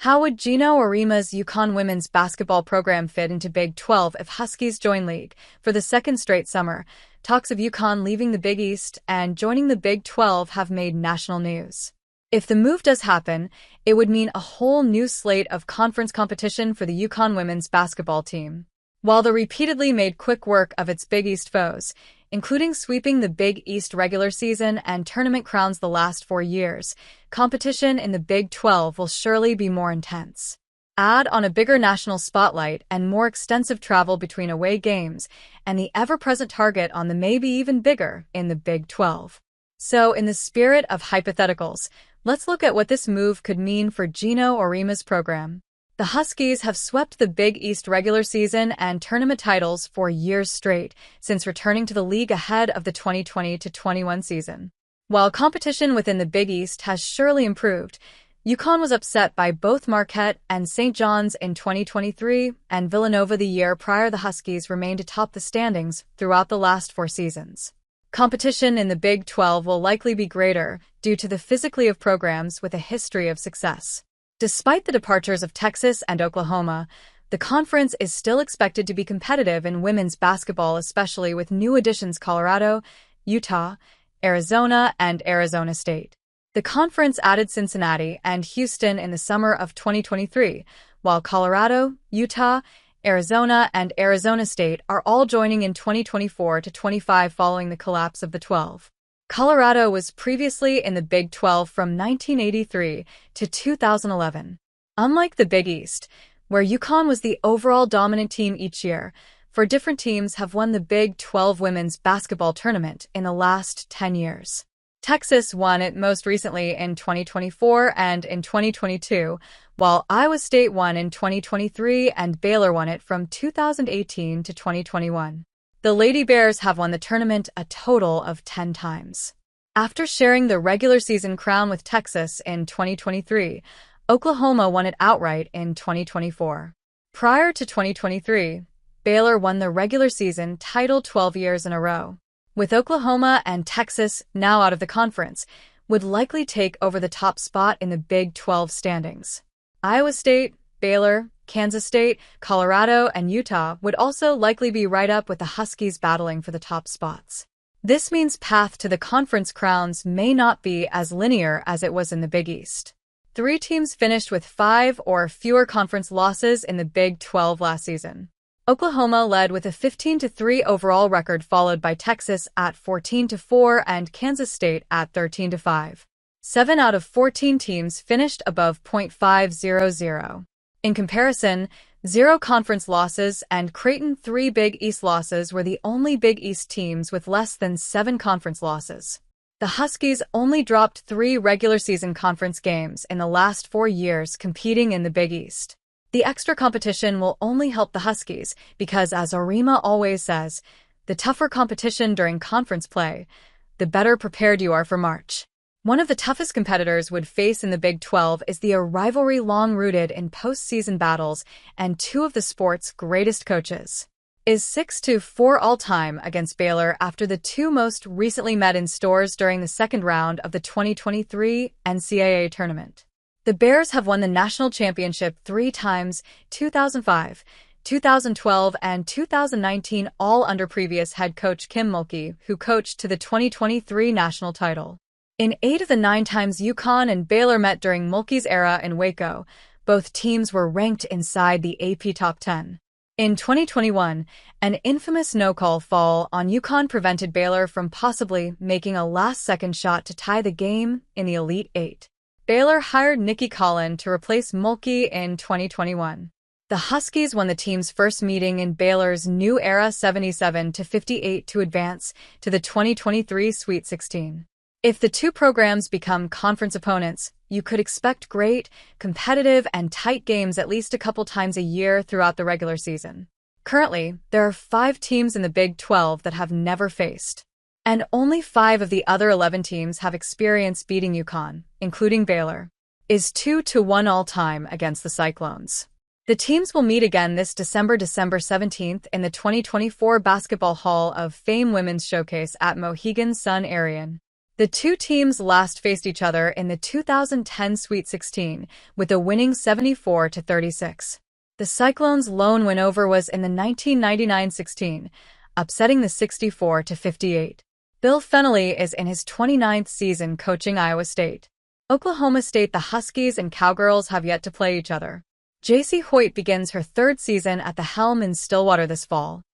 How would Geno Auriemma's UConn women's basketball program fit into Big 12 if Huskies join league? For the second straight summer, talks of UConn leaving the Big East and joining the Big 12 have made national news. If the move does happen, it would mean a whole new slate of conference competition for the UConn women's basketball team. While the repeatedly made quick work of its Big East foes, including sweeping the Big East regular season and tournament crowns the last 4 years, competition in the Big 12 will surely be more intense. Add on a bigger national spotlight and more extensive travel between away games, and the ever-present target on the maybe even bigger in the Big 12. So, in the spirit of hypotheticals, let's look at what this move could mean for Geno Auriemma's program. The Huskies have swept the Big East regular season and tournament titles for years straight since returning to the league ahead of the 2020-21 season. While competition within the Big East has surely improved, UConn was upset by both Marquette and St. John's in 2023, and Villanova the year prior. The Huskies remained atop the standings throughout the last 4 seasons. Competition in the Big 12 will likely be greater due to the physicality of programs with a history of success. Despite the departures of Texas and Oklahoma, the conference is still expected to be competitive in women's basketball, especially with new additions Colorado, Utah, Arizona, and Arizona State. The conference added Cincinnati and Houston in the summer of 2023, while Colorado, Utah, Arizona, and Arizona State are all joining in 2024-25 following the collapse of the 12. Colorado was previously in the Big 12 from 1983 to 2011. Unlike the Big East, where UConn was the overall dominant team each year, 4 different teams have won the Big 12 women's basketball tournament in the last 10 years. Texas won it most recently in 2024 and in 2022, while Iowa State won in 2023 and Baylor won it from 2018 to 2021. The Lady Bears have won the tournament a total of 10 times. After sharing the regular season crown with Texas in 2023, Oklahoma won it outright in 2024. Prior to 2023, Baylor won the regular season title 12 years in a row. With Oklahoma and Texas now out of the conference, would likely take over the top spot in the Big 12 standings. Iowa State, Baylor, Kansas State, Colorado, and Utah would also likely be right up with the Huskies battling for the top spots. This means path to the conference crowns may not be as linear as it was in the Big East. 3 teams finished with 5 or fewer conference losses in the Big 12 last season. Oklahoma led with a 15-3 overall record, followed by Texas at 14-4 and Kansas State at 13-5. 7 out of 14 teams finished above .500. In comparison, 0 conference losses and Creighton 3 Big East losses were the only Big East teams with less than 7 conference losses. The Huskies only dropped 3 regular season conference games in the last 4 years competing in the Big East. The extra competition will only help the Huskies because, as Auriemma always says, the tougher competition during conference play, the better prepared you are for March. One of the toughest competitors would face in the Big 12 is the rivalry long-rooted in postseason battles and 2 of the sport's greatest coaches. Is 6-4 all-time against Baylor after the 2 most recently met in stores during the second round of the 2023 NCAA tournament. The Bears have won the national championship 3 times, 2005, 2012, and 2019, all under previous head coach Kim Mulkey, who coached to the 2023 national title. In 8 of the 9 times UConn and Baylor met during Mulkey's era in Waco, both teams were ranked inside the AP Top 10. In 2021, an infamous no-call foul on UConn prevented Baylor from possibly making a last-second shot to tie the game in the Elite 8. Baylor hired Nikki Collin to replace Mulkey in 2021. The Huskies won the team's first meeting in Baylor's new era 77-58 to advance to the 2023 Sweet 16. If the 2 programs become conference opponents, you could expect great, competitive, and tight games at least a couple times a year throughout the regular season. Currently, there are 5 teams in the Big 12 that have never faced, and only 5 of the other 11 teams have experience beating UConn, including Baylor. Is 2-1 all-time against the Cyclones. The teams will meet again this December 17th in the 2024 Basketball Hall of Fame Women's Showcase at Mohegan Sun Arena. The two teams last faced each other in the 2010 Sweet 16, with a winning 74-36. The Cyclones' lone win over was in the 1999 16, upsetting the 64-58. Bill Fennelly is in his 29th season coaching Iowa State. Oklahoma State, the Huskies and Cowgirls have yet to play each other. J.C. Hoyt begins her third season at the helm in Stillwater this fall.